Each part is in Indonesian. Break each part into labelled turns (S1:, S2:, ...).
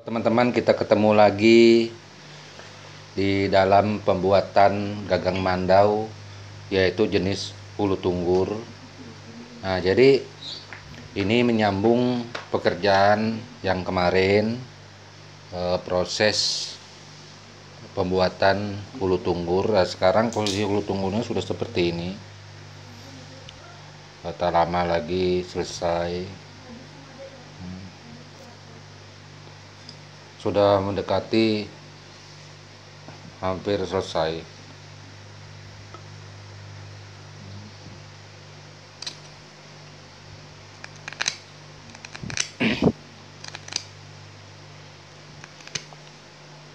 S1: Teman-teman, kita ketemu lagi di dalam pembuatan gagang mandau, yaitu jenis ulu tunggur. Nah, jadi ini menyambung pekerjaan yang kemarin, proses pembuatan ulu tunggur. Nah, sekarang kondisi ulu tunggurnya sudah seperti ini. Tak lama lagi selesai. Sudah mendekati hampir selesai.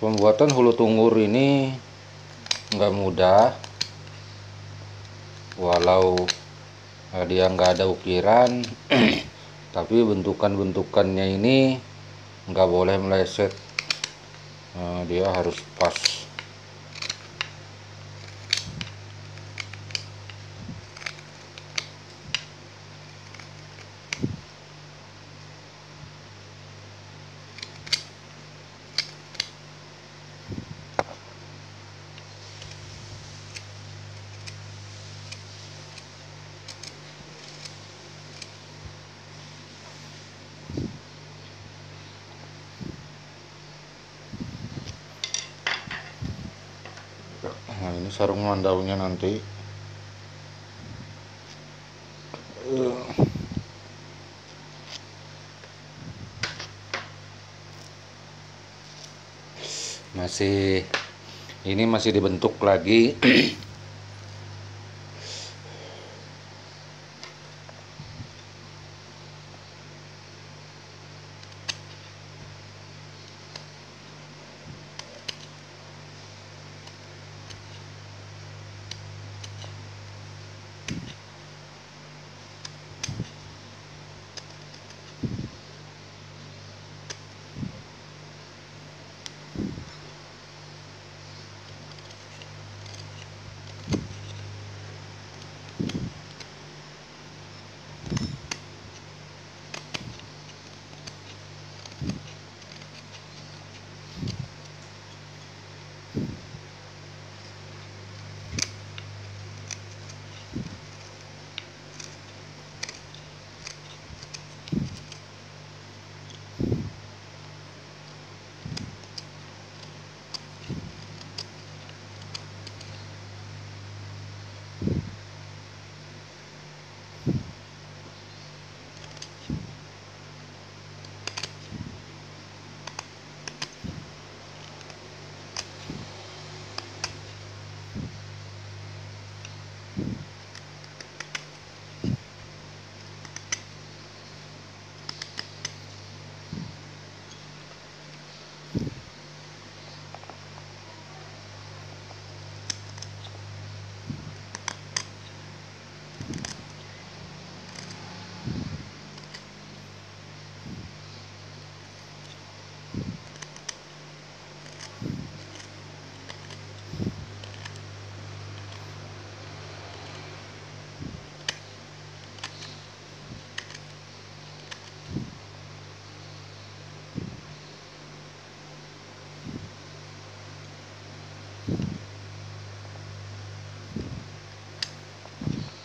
S1: Pembuatan hulu tunggur ini nggak mudah, walau dia nggak ada ukiran tapi bentukannya ini nggak boleh meleset. Dia harus pas. Nah, ini sarung mandaunya nanti. Ini masih dibentuk lagi.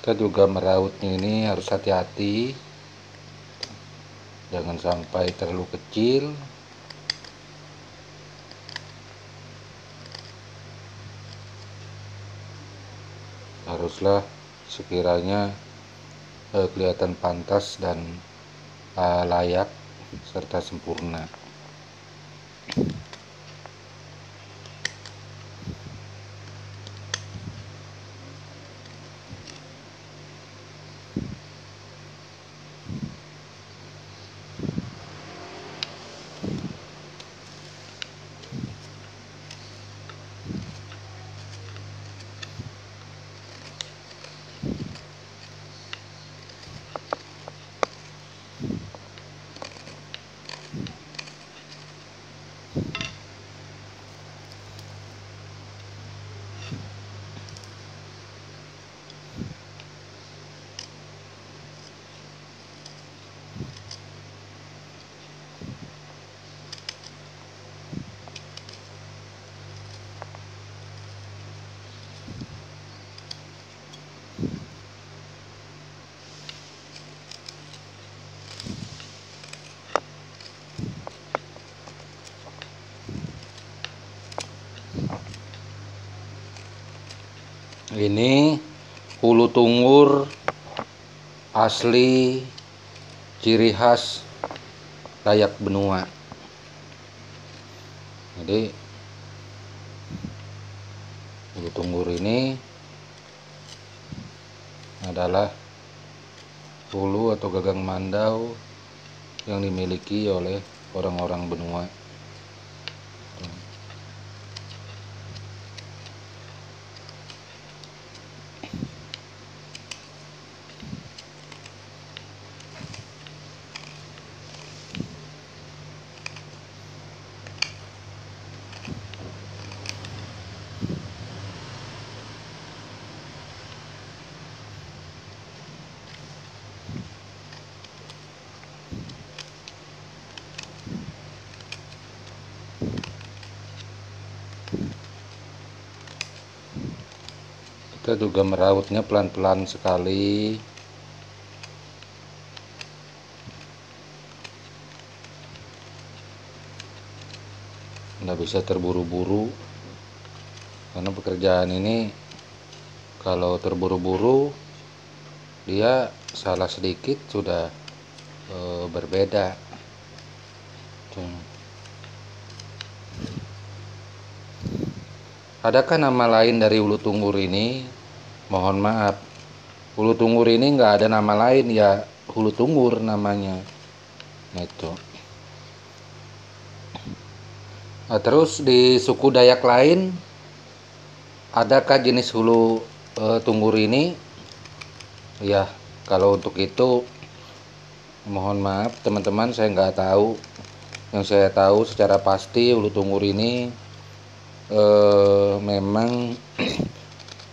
S1: Kita juga merautnya ini harus hati-hati, jangan sampai terlalu kecil. Haruslah sekiranya kelihatan pantas dan layak serta sempurna. Ini hulu tungur asli ciri khas Dayak Benua. Jadi hulu tungur ini adalah hulu atau gagang mandau yang dimiliki oleh orang-orang Benua. Kita juga merautnya pelan-pelan sekali. Nggak bisa terburu-buru, karena pekerjaan ini kalau terburu-buru dia salah sedikit sudah berbeda. Adakah nama lain dari hulu tungur ini? Mohon maaf, hulu tungur ini nggak ada nama lain, ya hulu tungur namanya. Nah, itu. Nah, terus di suku Dayak lain, adakah jenis hulu tungur ini? Ya, kalau untuk itu mohon maaf teman-teman, saya nggak tahu. Yang saya tahu secara pasti hulu tungur ini memang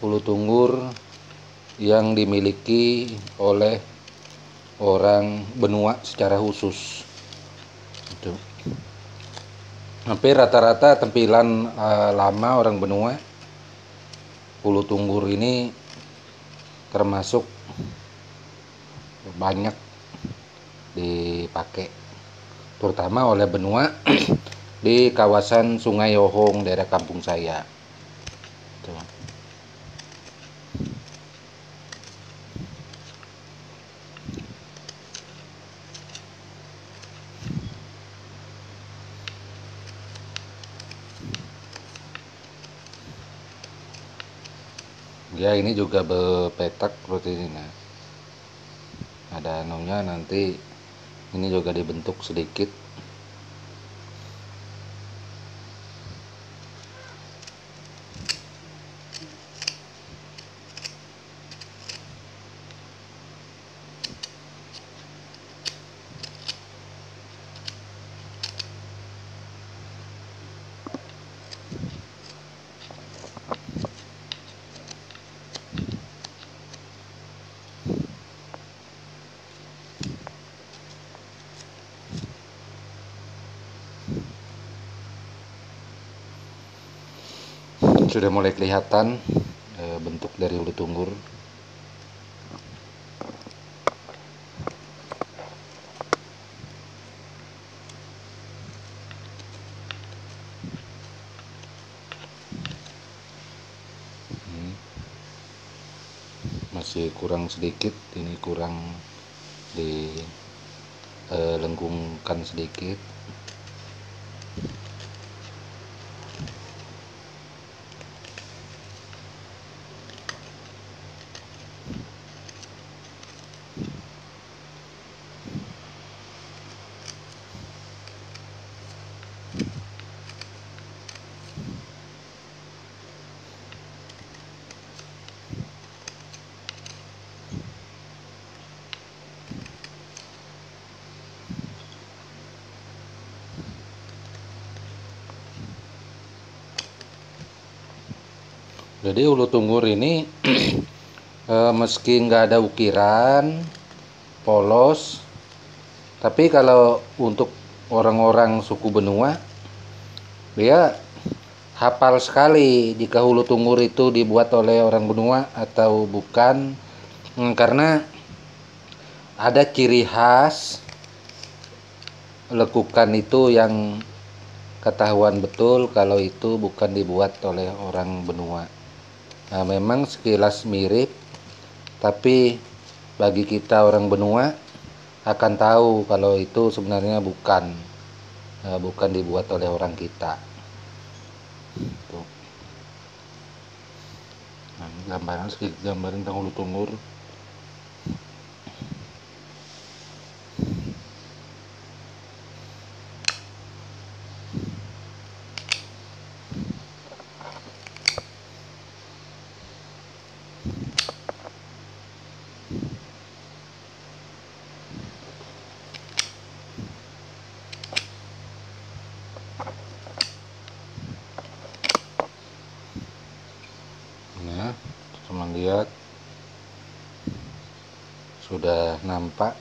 S1: hulu tungur yang dimiliki oleh orang Benua secara khusus. Itu. Hampir rata-rata tampilan lama orang Benua, hulu tungur ini termasuk banyak dipakai, terutama oleh Benua di kawasan Sungai Yohong, daerah kampung saya. Tuh. Ya, ini juga berpetak seperti ini. Nah, ada anunya, nanti ini juga dibentuk sedikit. Sudah mulai kelihatan bentuk dari hulu tungur. Masih kurang sedikit, ini kurang dilengkungkan sedikit. Jadi hulu tungur ini meski nggak ada ukiran, polos, tapi kalau untuk orang-orang suku Benua, dia hafal sekali jika hulu tungur itu dibuat oleh orang Benua atau bukan, karena ada ciri khas lekukan itu yang ketahuan betul kalau itu bukan dibuat oleh orang Benua. Nah, memang sekilas mirip, tapi bagi kita orang benua akan tahu kalau itu sebenarnya bukan dibuat oleh orang kita. Tuh. Nah, ini gambaran sedikit gambaran tentang hulu tungur. Nah, teman lihat sudah nampak.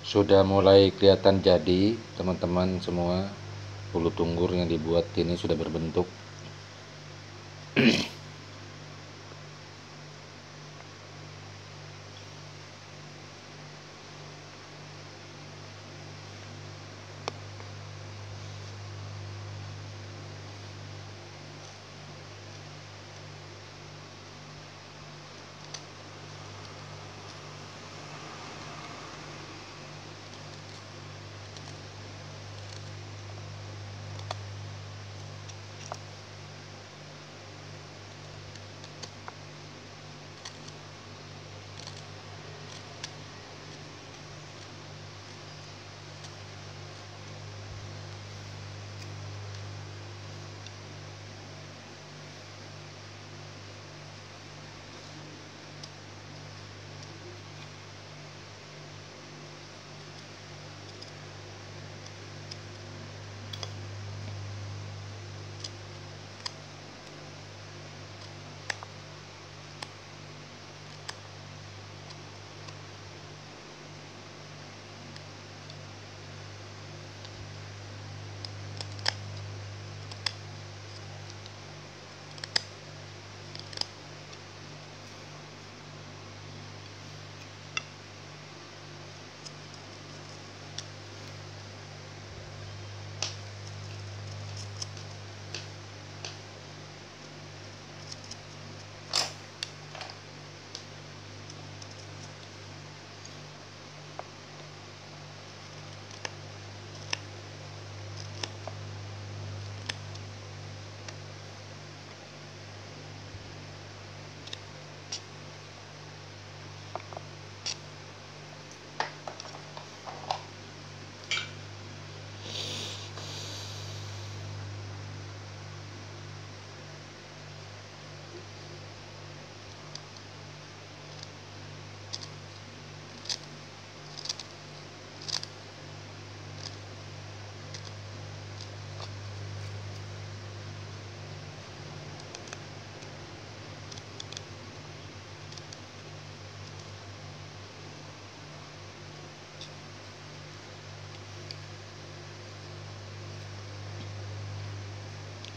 S1: Sudah mulai kelihatan jadi, teman-teman semua. Hulu tunggur yang dibuat ini sudah berbentuk.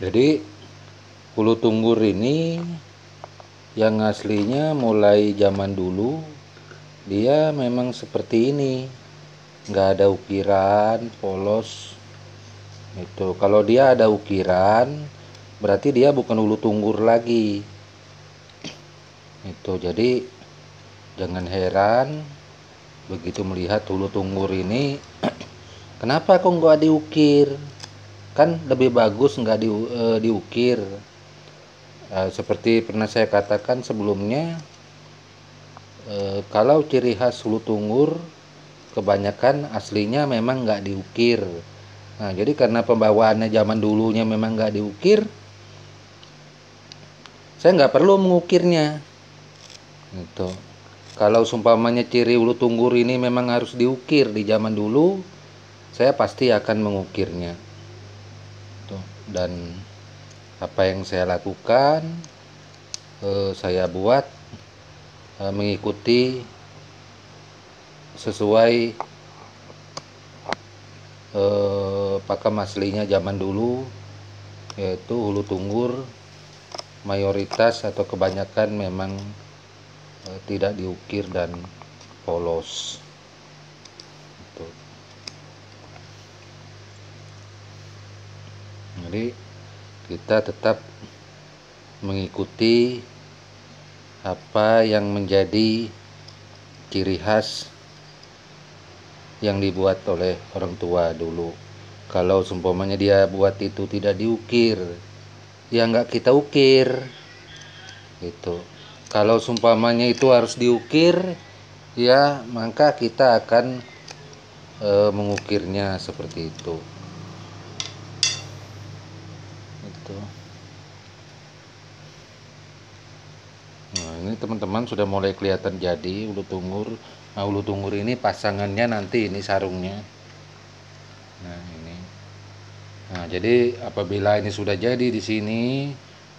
S1: Jadi hulu tunggur ini yang aslinya mulai zaman dulu dia memang seperti ini, nggak ada ukiran, polos. Itu kalau dia ada ukiran berarti dia bukan hulu tunggur lagi. Itu jadi jangan heran begitu melihat hulu tunggur ini, kenapa kok nggak diukir? Kan lebih bagus nggak diukir. Seperti pernah saya katakan sebelumnya, kalau ciri khas hulu tunggur kebanyakan aslinya memang nggak diukir. Nah, jadi karena pembawaannya zaman dulunya memang nggak diukir, saya nggak perlu mengukirnya. Itu. Kalau seumpamanya ciri hulu tunggur ini memang harus diukir di zaman dulu, saya pasti akan mengukirnya. Tuh. Dan apa yang saya lakukan, saya buat mengikuti sesuai pakem aslinya zaman dulu, yaitu hulu tunggur mayoritas atau kebanyakan memang tidak diukir dan polos. Gitu. Jadi kita tetap mengikuti apa yang menjadi ciri khas yang dibuat oleh orang tua dulu. Kalau seumpamanya dia buat itu tidak diukir, ya nggak kita ukir. Gitu. Kalau seumpamanya itu harus diukir, ya maka kita akan mengukirnya seperti itu. Gitu. Nah, ini teman-teman sudah mulai kelihatan jadi hulu tunggur. Nah, hulu tunggur ini pasangannya nanti ini sarungnya. Nah, ini. Nah, jadi apabila ini sudah jadi di sini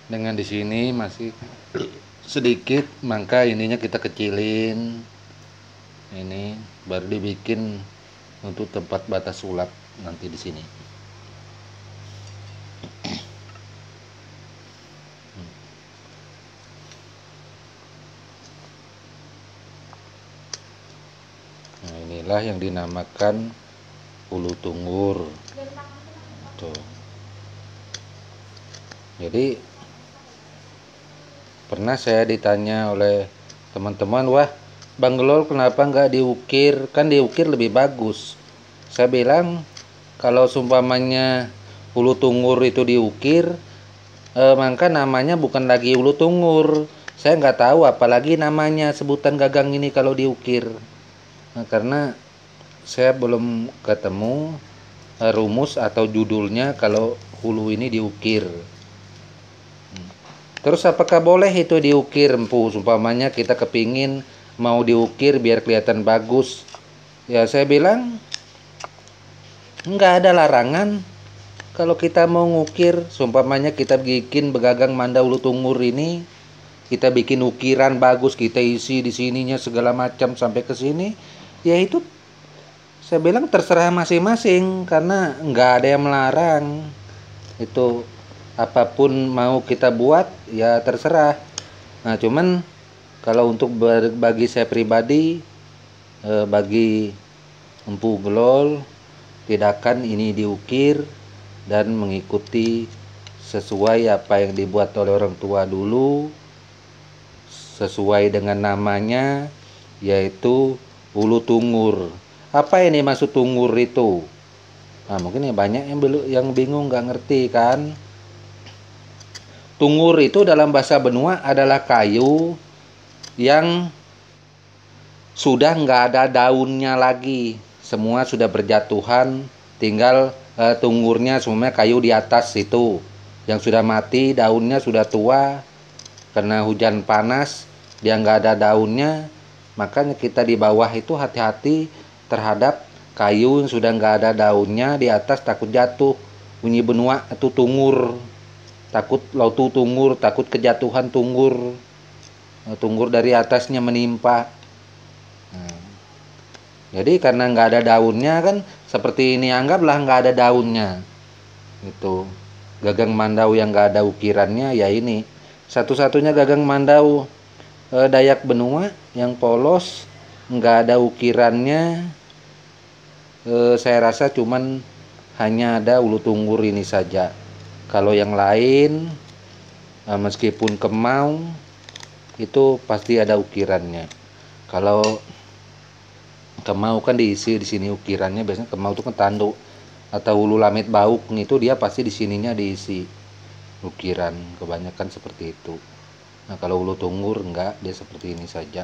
S1: dengan di sini masih sedikit, maka ininya kita kecilin. Ini baru dibikin untuk tempat batas sulap nanti di sini. Nah, inilah yang dinamakan hulu tunggur. Tuh. Jadi pernah saya ditanya oleh teman-teman, wah Bang Gelol kenapa nggak diukir? Kan diukir lebih bagus. Saya bilang kalau seumpamanya hulu tunggur itu diukir, maka namanya bukan lagi hulu tunggur. Saya nggak tahu apalagi namanya sebutan gagang ini kalau diukir. Nah, karena saya belum ketemu rumus atau judulnya kalau hulu ini diukir. Terus apakah boleh itu diukir, empu? Umpamanya kita kepingin mau diukir biar kelihatan bagus. Ya saya bilang nggak ada larangan. Kalau kita mau ngukir, seumpamanya kita bikin begagang manda hulu tunggur ini, kita bikin ukiran bagus, kita isi di sininya segala macam sampai ke sini, ya itu saya bilang terserah masing-masing karena nggak ada yang melarang. Itu apapun mau kita buat ya terserah. Nah cuman kalau untuk bagi saya pribadi, bagi Empu Gelol, tidakkan ini diukir dan mengikuti sesuai apa yang dibuat oleh orang tua dulu, sesuai dengan namanya, yaitu hulu tunggur. Apa ini maksud tunggur itu? Nah mungkin ya banyak yang bingung, nggak ngerti kan. Tunggur itu dalam bahasa Benua adalah kayu yang sudah nggak ada daunnya lagi, semua sudah berjatuhan, tinggal tunggurnya semuanya kayu di atas itu yang sudah mati, daunnya sudah tua karena hujan panas, dia nggak ada daunnya. Makanya kita di bawah itu hati-hati terhadap kayu yang sudah nggak ada daunnya di atas, takut jatuh. Bunyi Benua itu tunggur, takut lautu tunggur, takut kejatuhan tunggur, tunggur dari atasnya menimpa. Nah, jadi karena nggak ada daunnya kan seperti ini, anggaplah nggak ada daunnya gitu. gagang mandau yang nggak ada ukirannya ya ini satu-satunya gagang mandau Dayak benua yang polos nggak ada ukirannya. Saya rasa cuman hanya ada ulu tunggur ini saja. Kalau yang lain meskipun kemau itu pasti ada ukirannya. Kalau kemau kan diisi di sini ukirannya, biasanya kemau itu kan tanduk atau ulu lamit bauk itu dia pasti di sininya diisi ukiran, kebanyakan seperti itu. Nah kalau ulu tunggur enggak, dia seperti ini saja.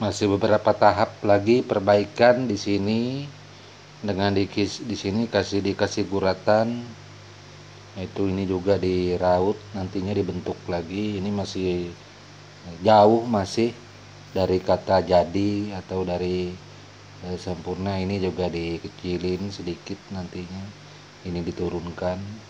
S1: Masih beberapa tahap lagi perbaikan di sini dengan di sini dikasih guratan. Itu ini juga diraut, nantinya dibentuk lagi. Ini masih jauh masih dari kata jadi atau dari sempurna. Ini juga dikecilin sedikit nantinya. Ini diturunkan.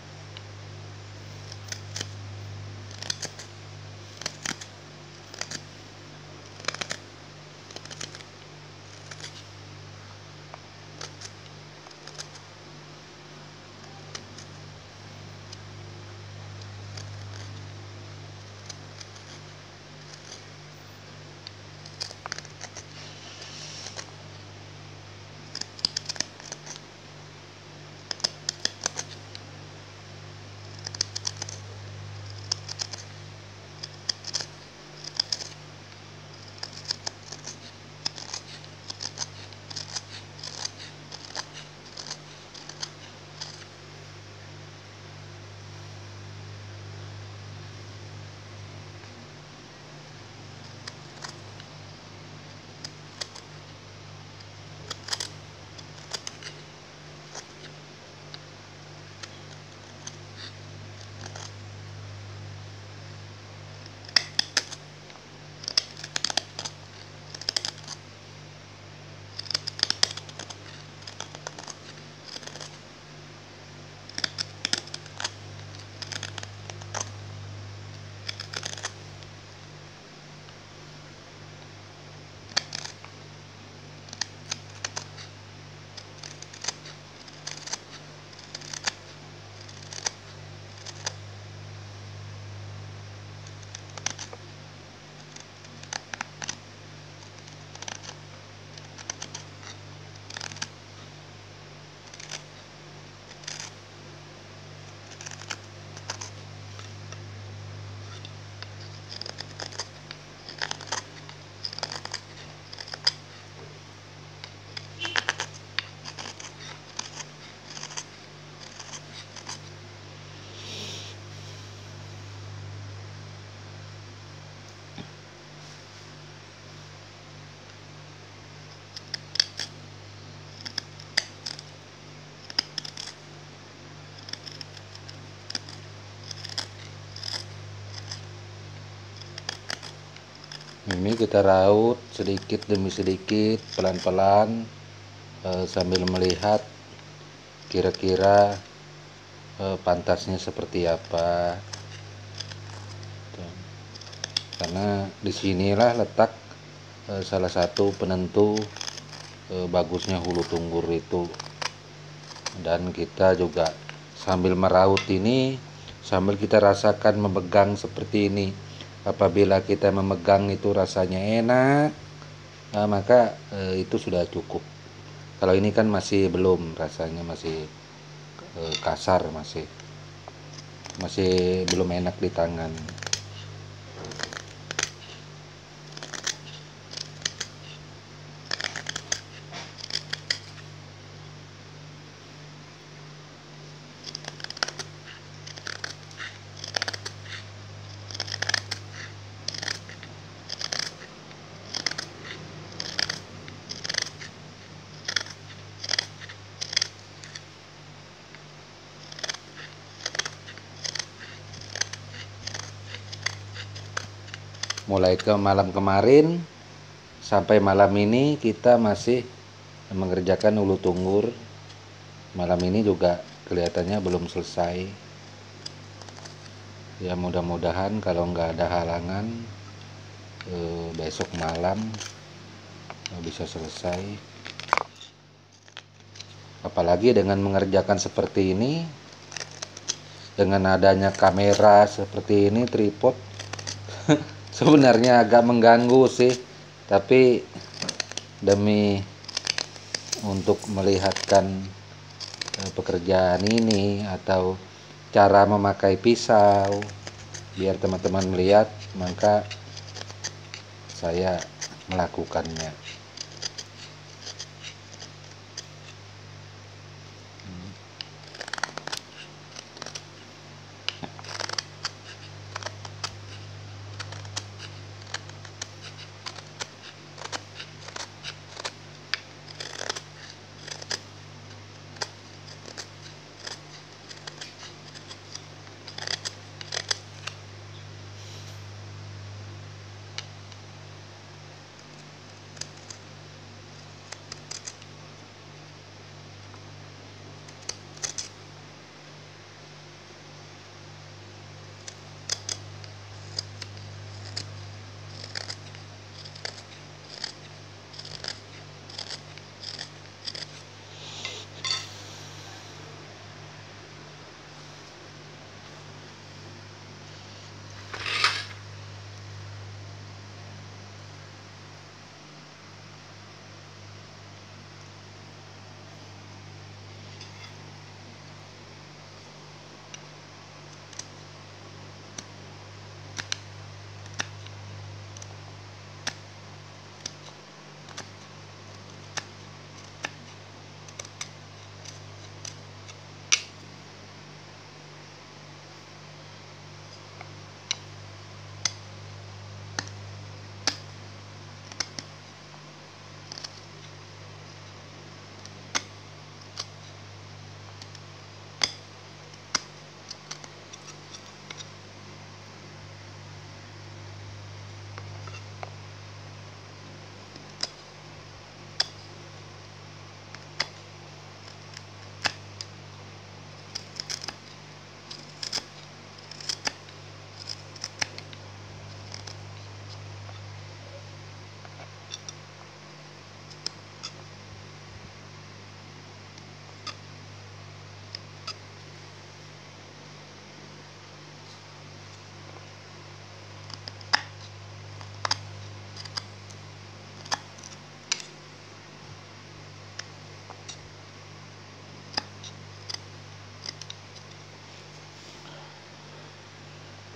S1: Ini kita raut sedikit demi sedikit, pelan-pelan, sambil melihat kira-kira pantasnya seperti apa. Karena disinilah letak salah satu penentu bagusnya hulu tunggur itu. Dan kita juga sambil meraut ini, sambil kita rasakan memegang seperti ini. Apabila kita memegang itu rasanya enak, maka itu sudah cukup. Kalau ini kan masih belum, rasanya masih kasar, masih belum enak di tangan. mulai ke malam kemarin sampai malam ini kita masih mengerjakan hulu tunggur. Malam ini juga kelihatannya belum selesai. Ya mudah-mudahan kalau nggak ada halangan besok malam bisa selesai. Apalagi dengan mengerjakan seperti ini, dengan adanya kamera seperti ini, tripod, sebenarnya agak mengganggu sih, tapi demi untuk melihatkan pekerjaan ini atau cara memakai pisau biar teman-teman melihat, maka saya melakukannya.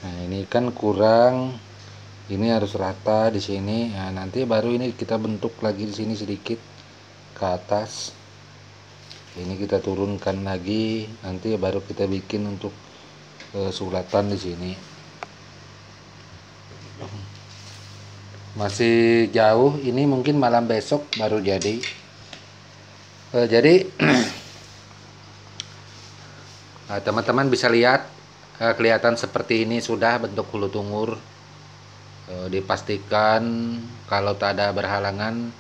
S1: Nah, ini kan kurang, ini harus rata di sini. Nah, nanti baru ini kita bentuk lagi di sini sedikit ke atas. Ini kita turunkan lagi, nanti baru kita bikin untuk sulatan di sini. Masih jauh, ini mungkin malam besok baru jadi. Jadi teman-teman bisa lihat kelihatan seperti ini sudah bentuk hulu tungur. Dipastikan kalau tak ada berhalangan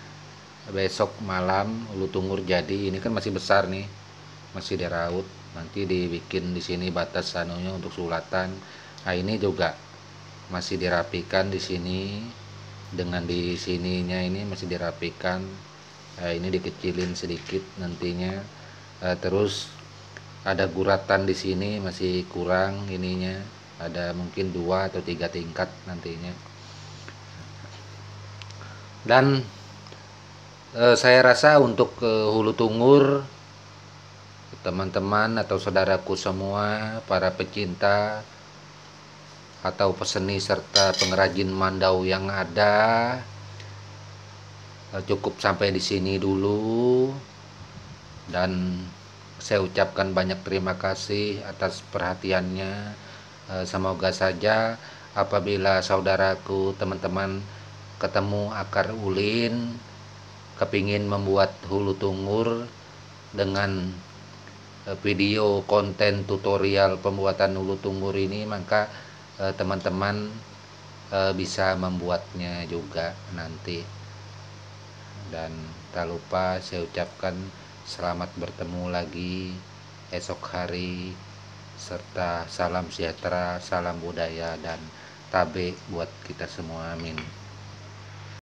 S1: besok malam hulu tungur jadi. Ini kan masih besar nih, masih diraut, nanti dibikin di sini batas sanunya untuk sulatan. Nah, ini juga masih dirapikan di sini, dengan di sininya ini masih dirapikan. Nah, ini dikecilin sedikit nantinya. Terus ada guratan di sini masih kurang ininya, ada mungkin 2 atau 3 tingkat nantinya. Dan saya rasa untuk hulu tungur, teman-teman atau saudaraku semua, para pecinta atau peseni serta pengrajin mandau yang ada, cukup sampai di sini dulu. Dan saya ucapkan banyak terima kasih atas perhatiannya. Semoga saja apabila saudaraku, teman-teman ketemu akar ulin, kepingin membuat hulu tungur dengan video konten tutorial pembuatan hulu tungur ini, maka teman-teman bisa membuatnya juga nanti. Dan tak lupa saya ucapkan selamat bertemu lagi esok hari, serta salam sejahtera, salam budaya, dan tabe buat kita semua, amin.